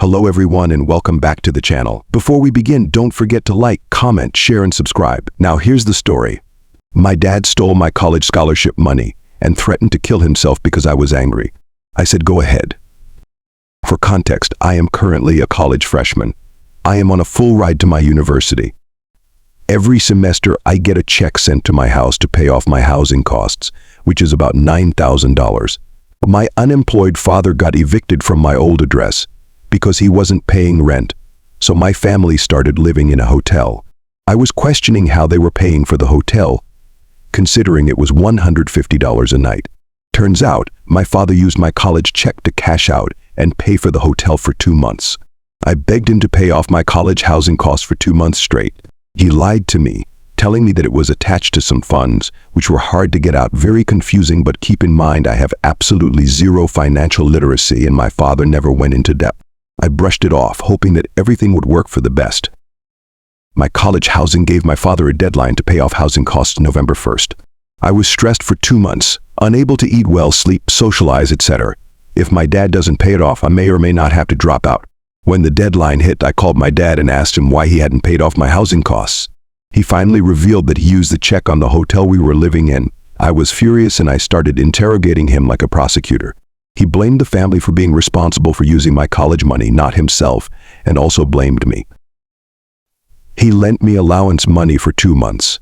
Hello everyone and welcome back to the channel. Before we begin, don't forget to like, comment, share and subscribe. Now here's the story. My dad stole my college scholarship money and threatened to kill himself because I was angry. I said, go ahead. For context, I am currently a college freshman. I am on a full ride to my university. Every semester, I get a check sent to my house to pay off my housing costs, which is about $9,000. My unemployed father got evicted from my old address because he wasn't paying rent, so my family started living in a hotel. I was questioning how they were paying for the hotel, considering it was $150 a night. Turns out, my father used my college check to cash out and pay for the hotel for 2 months. I begged him to pay off my college housing costs for 2 months straight. He lied to me, telling me that it was attached to some funds, which were hard to get out, very confusing, but keep in mind I have absolutely zero financial literacy and my father never went into debt. I brushed it off, hoping that everything would work for the best. My college housing gave my father a deadline to pay off housing costs November 1st. I was stressed for 2 months, unable to eat well, sleep, socialize, etc. If my dad doesn't pay it off, I may or may not have to drop out. When the deadline hit, I called my dad and asked him why he hadn't paid off my housing costs. He finally revealed that he used the check on the hotel we were living in. I was furious and I started interrogating him like a prosecutor. He blamed the family for being responsible for using my college money, not himself, and also blamed me. He lent me allowance money for 2 months,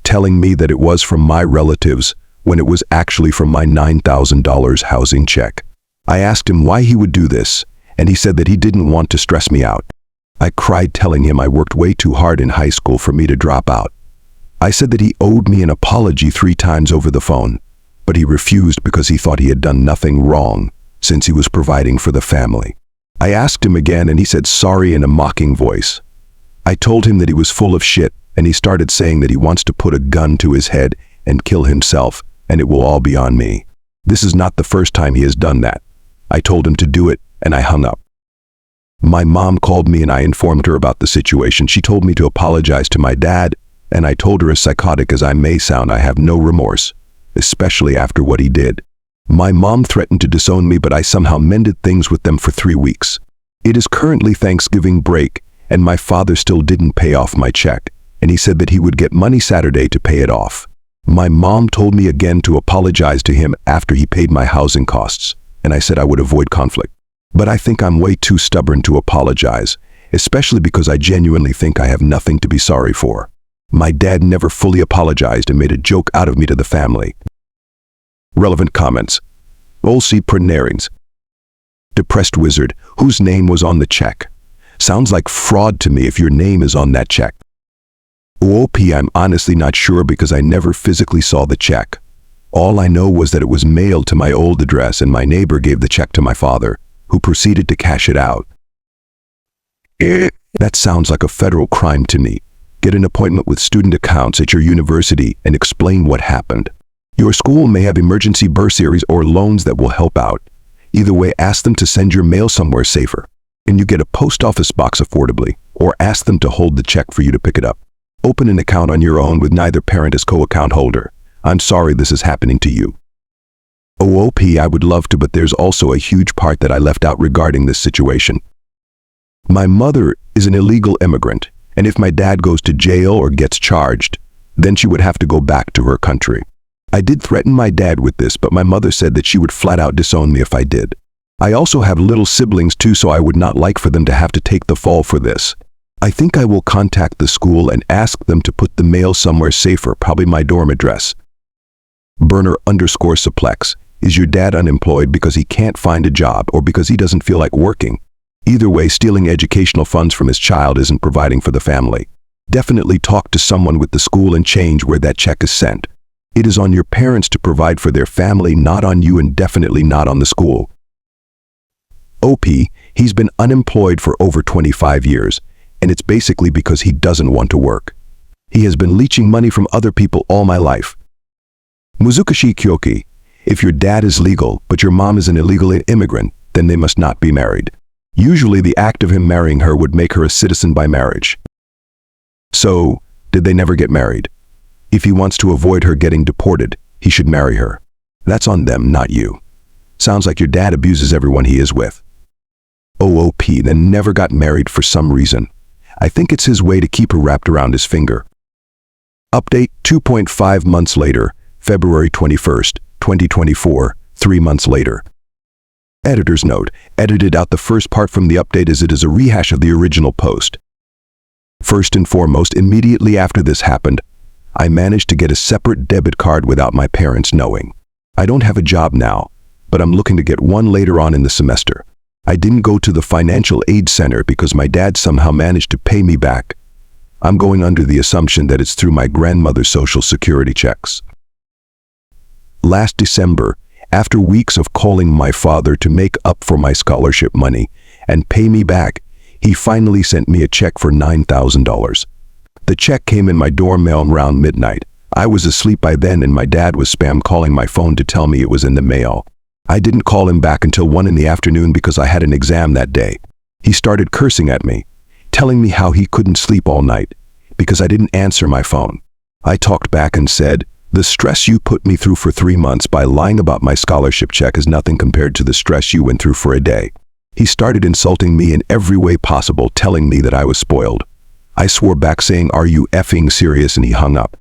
telling me that it was from my relatives when it was actually from my $9,000 housing check. I asked him why he would do this, and he said that he didn't want to stress me out. I cried, telling him I worked way too hard in high school for me to drop out. I said that he owed me an apology 3 times over the phone, but he refused because he thought he had done nothing wrong since he was providing for the family. I asked him again and he said sorry in a mocking voice. I told him that he was full of shit and he started saying that he wants to put a gun to his head and kill himself and it will all be on me. This is not the first time he has done that. I told him to do it and I hung up. My mom called me and I informed her about the situation. She told me to apologize to my dad, and I told her, as psychotic as I may sound, I have no remorse, especially after what he did. My mom threatened to disown me, but I somehow mended things with them for 3 weeks. It is currently Thanksgiving break, and my father still didn't pay off my check, and he said that he would get money Saturday to pay it off. My mom told me again to apologize to him after he paid my housing costs, and I said I would avoid conflict. But I think I'm way too stubborn to apologize, especially because I genuinely think I have nothing to be sorry for. My dad never fully apologized and made a joke out of me to the family. Relevant comments. Olsi Prenarings. Depressed wizard, whose name was on the check. Sounds like fraud to me if your name is on that check. OP, I'm honestly not sure because I never physically saw the check. All I know was that it was mailed to my old address and my neighbor gave the check to my father, who proceeded to cash it out. That sounds like a federal crime to me. Get an appointment with student accounts at your university and explain what happened. Your school may have emergency bursaries or loans that will help out. Either way, ask them to send your mail somewhere safer. And you get a post office box affordably, or ask them to hold the check for you to pick it up. Open an account on your own with neither parent as co-account holder. I'm sorry this is happening to you. OP, I would love to, but there's also a huge part that I left out regarding this situation. My mother is an illegal immigrant, and if my dad goes to jail or gets charged, then she would have to go back to her country. I did threaten my dad with this, but my mother said that she would flat out disown me if I did. I also have little siblings too, so I would not like for them to have to take the fall for this. I think I will contact the school and ask them to put the mail somewhere safer, probably my dorm address. Burner_Suplex. Is your dad unemployed because he can't find a job or because he doesn't feel like working? Either way, stealing educational funds from his child isn't providing for the family. Definitely talk to someone with the school and change where that check is sent. It is on your parents to provide for their family, not on you, and definitely not on the school. OP, he's been unemployed for over 25 years, and it's basically because he doesn't want to work. He has been leeching money from other people all my life. Muzukashi Kyoki. If your dad is legal, but your mom is an illegal immigrant, then they must not be married. Usually the act of him marrying her would make her a citizen by marriage. So, did they never get married? If he wants to avoid her getting deported, he should marry her. That's on them, not you. Sounds like your dad abuses everyone he is with. OOP, then never got married for some reason. I think it's his way to keep her wrapped around his finger. Update 2.5 months later, February 21st, 2024, 3 months later. Editor's note: edited out the first part from the update as it is a rehash of the original post. First and foremost, immediately after this happened, I managed to get a separate debit card without my parents knowing. I don't have a job now, but I'm looking to get one later on in the semester. I didn't go to the financial aid center because my dad somehow managed to pay me back. I'm going under the assumption that it's through my grandmother's social security checks. Last December, after weeks of calling my father to make up for my scholarship money and pay me back, he finally sent me a check for $9,000. The check came in my dorm mail around midnight. I was asleep by then and my dad was spam calling my phone to tell me it was in the mail. I didn't call him back until 1 in the afternoon because I had an exam that day. He started cursing at me, telling me how he couldn't sleep all night because I didn't answer my phone. I talked back and said, "The stress you put me through for 3 months by lying about my scholarship check is nothing compared to the stress you went through for a day." He started insulting me in every way possible, telling me that I was spoiled. I swore back saying, "Are you effing serious?" and he hung up.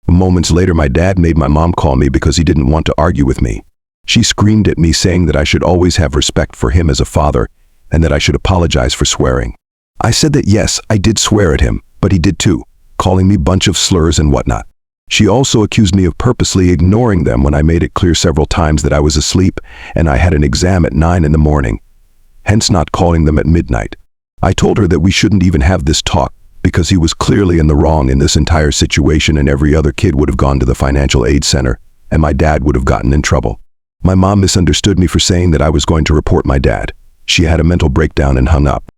Moments later, my dad made my mom call me because he didn't want to argue with me. She screamed at me saying that I should always have respect for him as a father and that I should apologize for swearing. I said that yes, I did swear at him, but he did too, calling me a bunch of slurs and whatnot. She also accused me of purposely ignoring them when I made it clear several times that I was asleep and I had an exam at 9 in the morning, hence not calling them at midnight. I told her that we shouldn't even have this talk because he was clearly in the wrong in this entire situation and every other kid would have gone to the financial aid center and my dad would have gotten in trouble. My mom misunderstood me for saying that I was going to report my dad. She had a mental breakdown and hung up.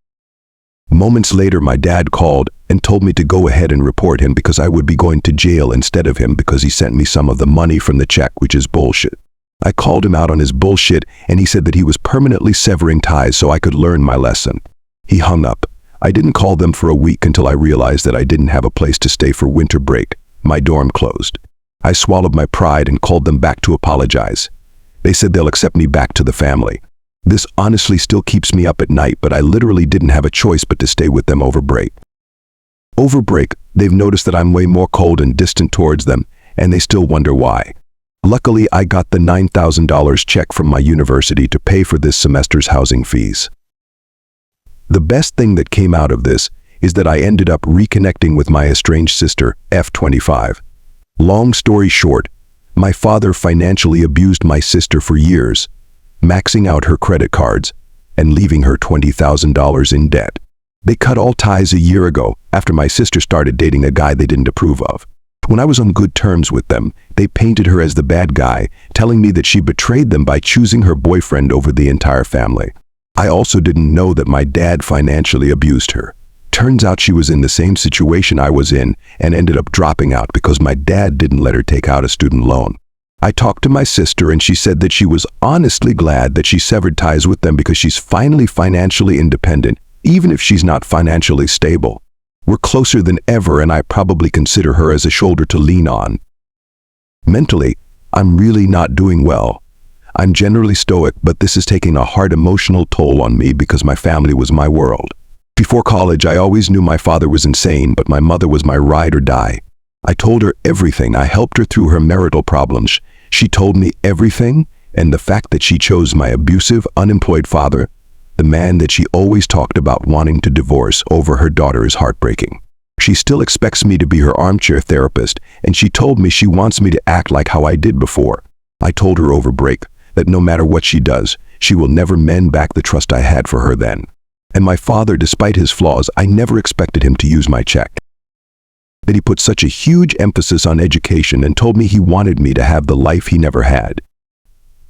Moments later, my dad called and told me to go ahead and report him because I would be going to jail instead of him because he sent me some of the money from the check, which is bullshit. I called him out on his bullshit and he said that he was permanently severing ties so I could learn my lesson. He hung up. I didn't call them for a week until I realized that I didn't have a place to stay for winter break. My dorm closed. I swallowed my pride and called them back to apologize. They said they'll accept me back to the family. This honestly still keeps me up at night, but I literally didn't have a choice but to stay with them over break. Over break, they've noticed that I'm way more cold and distant towards them, and they still wonder why. Luckily, I got the $9,000 check from my university to pay for this semester's housing fees. The best thing that came out of this is that I ended up reconnecting with my estranged sister, F25. Long story short, my father financially abused my sister for years, maxing out her credit cards and leaving her $20,000 in debt. They cut all ties a year ago after my sister started dating a guy they didn't approve of. When I was on good terms with them, they painted her as the bad guy, telling me that she betrayed them by choosing her boyfriend over the entire family. I also didn't know that my dad financially abused her. Turns out she was in the same situation I was in and ended up dropping out because my dad didn't let her take out a student loan. I talked to my sister and she said that she was honestly glad that she severed ties with them because she's finally financially independent, even if she's not financially stable. We're closer than ever and I probably consider her as a shoulder to lean on. Mentally, I'm really not doing well. I'm generally stoic, but this is taking a hard emotional toll on me because my family was my world. Before college, I always knew my father was insane, but my mother was my ride or die. I told her everything. I helped her through her marital problems. She told me everything, and the fact that she chose my abusive, unemployed father, the man that she always talked about wanting to divorce, over her daughter is heartbreaking. She still expects me to be her armchair therapist, and she told me she wants me to act like how I did before. I told her over break that no matter what she does, she will never mend back the trust I had for her then. And my father, despite his flaws, I never expected him to use my check. That he put such a huge emphasis on education and told me he wanted me to have the life he never had.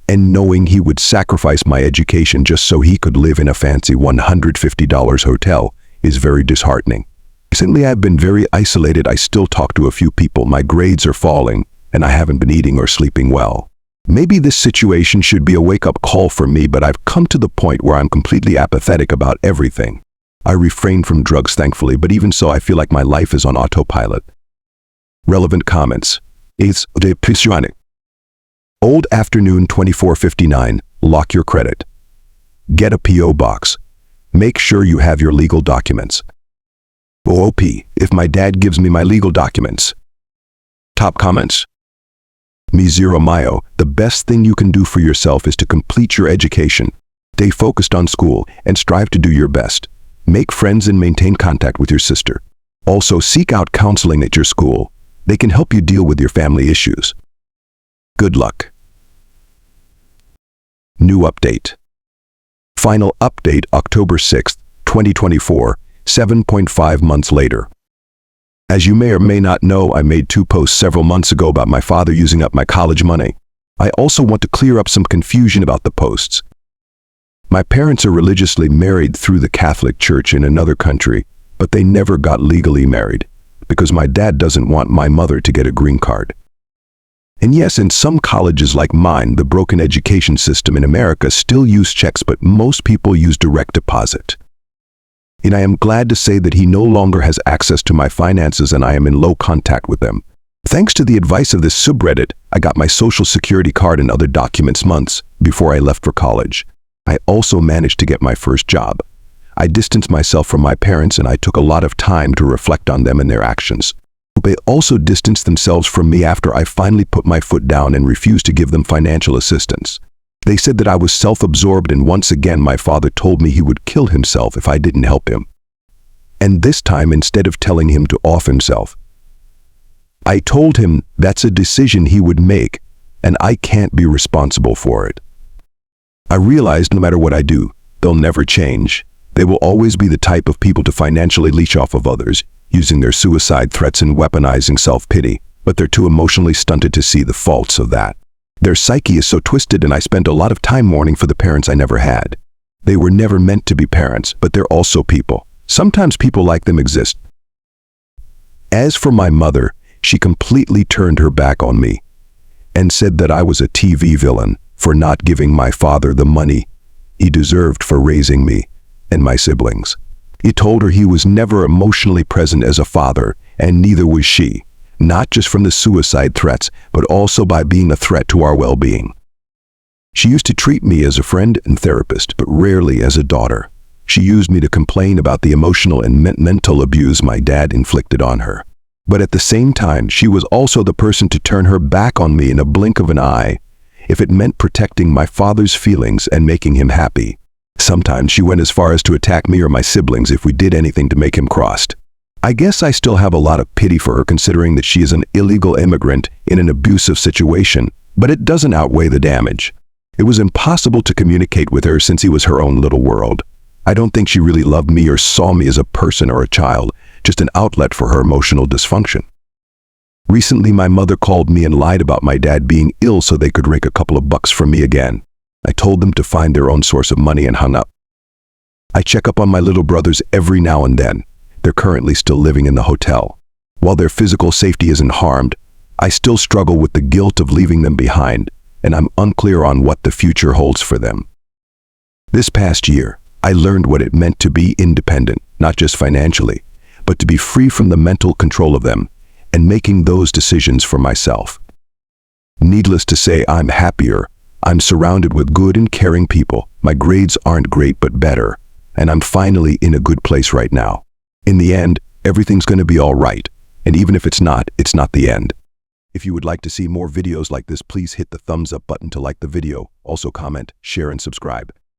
And knowing he would sacrifice my education just so he could live in a fancy $150 hotel is very disheartening. Recently, I've been very isolated. I still talk to a few people. My grades are falling, and I haven't been eating or sleeping well. Maybe this situation should be a wake-up call for me, but I've come to the point where I'm completely apathetic about everything. I refrain from drugs, thankfully, but even so, I feel like my life is on autopilot. Relevant comments. It's depressionic. Old afternoon 2459. Lock your credit. Get a P.O. box. Make sure you have your legal documents. OP, if my dad gives me my legal documents. Top comments. Me Zero Mayo, the best thing you can do for yourself is to complete your education. Stay focused on school and strive to do your best. Make friends and maintain contact with your sister. Also, seek out counseling at your school. They can help you deal with your family issues. Good luck. New update. Final update October 6, 2024, 7.5 months later. As you may or may not know, I made 2 posts several months ago about my father using up my college money. I also want to clear up some confusion about the posts. My parents are religiously married through the Catholic Church in another country, but they never got legally married because my dad doesn't want my mother to get a green card. And yes, in some colleges like mine, the broken education system in America still use checks, but most people use direct deposit. And I am glad to say that he no longer has access to my finances and I am in low contact with them. Thanks to the advice of this subreddit, I got my social security card and other documents months before I left for college. I also managed to get my first job. I distanced myself from my parents and I took a lot of time to reflect on them and their actions. They also distanced themselves from me after I finally put my foot down and refused to give them financial assistance. They said that I was self-absorbed, and once again my father told me he would kill himself if I didn't help him. And this time, instead of telling him to off himself, I told him that's a decision he would make and I can't be responsible for it. I realized no matter what I do, they'll never change. They will always be the type of people to financially leech off of others, using their suicide threats and weaponizing self-pity, but they're too emotionally stunted to see the faults of that. Their psyche is so twisted, and I spent a lot of time mourning for the parents I never had. They were never meant to be parents, but they're also people. Sometimes people like them exist. As for my mother, she completely turned her back on me and said that I was a TV villain for not giving my father the money he deserved for raising me and my siblings. He told her he was never emotionally present as a father, and neither was she, not just from the suicide threats, but also by being a threat to our well-being. She used to treat me as a friend and therapist, but rarely as a daughter. She used me to complain about the emotional and mental abuse my dad inflicted on her. But at the same time, she was also the person to turn her back on me in a blink of an eye if it meant protecting my father's feelings and making him happy. Sometimes she went as far as to attack me or my siblings if we did anything to make him crossed. I guess I still have a lot of pity for her, considering that she is an illegal immigrant in an abusive situation, but it doesn't outweigh the damage. It was impossible to communicate with her since he was her own little world. I don't think she really loved me or saw me as a person or a child, just an outlet for her emotional dysfunction. Recently, my mother called me and lied about my dad being ill so they could rake a couple of bucks from me again. I told them to find their own source of money and hung up. I check up on my little brothers every now and then. They're currently still living in the hotel. While their physical safety isn't harmed, I still struggle with the guilt of leaving them behind, and I'm unclear on what the future holds for them. This past year, I learned what it meant to be independent, not just financially, but to be free from the mental control of them and making those decisions for myself. Needless to say, I'm happier. I'm surrounded with good and caring people. My grades aren't great, but better, and I'm finally in a good place right now. In the end, everything's going to be all right, and even if it's not the end. If you would like to see more videos like this, please hit the thumbs up button to like the video. Also comment, share, and subscribe.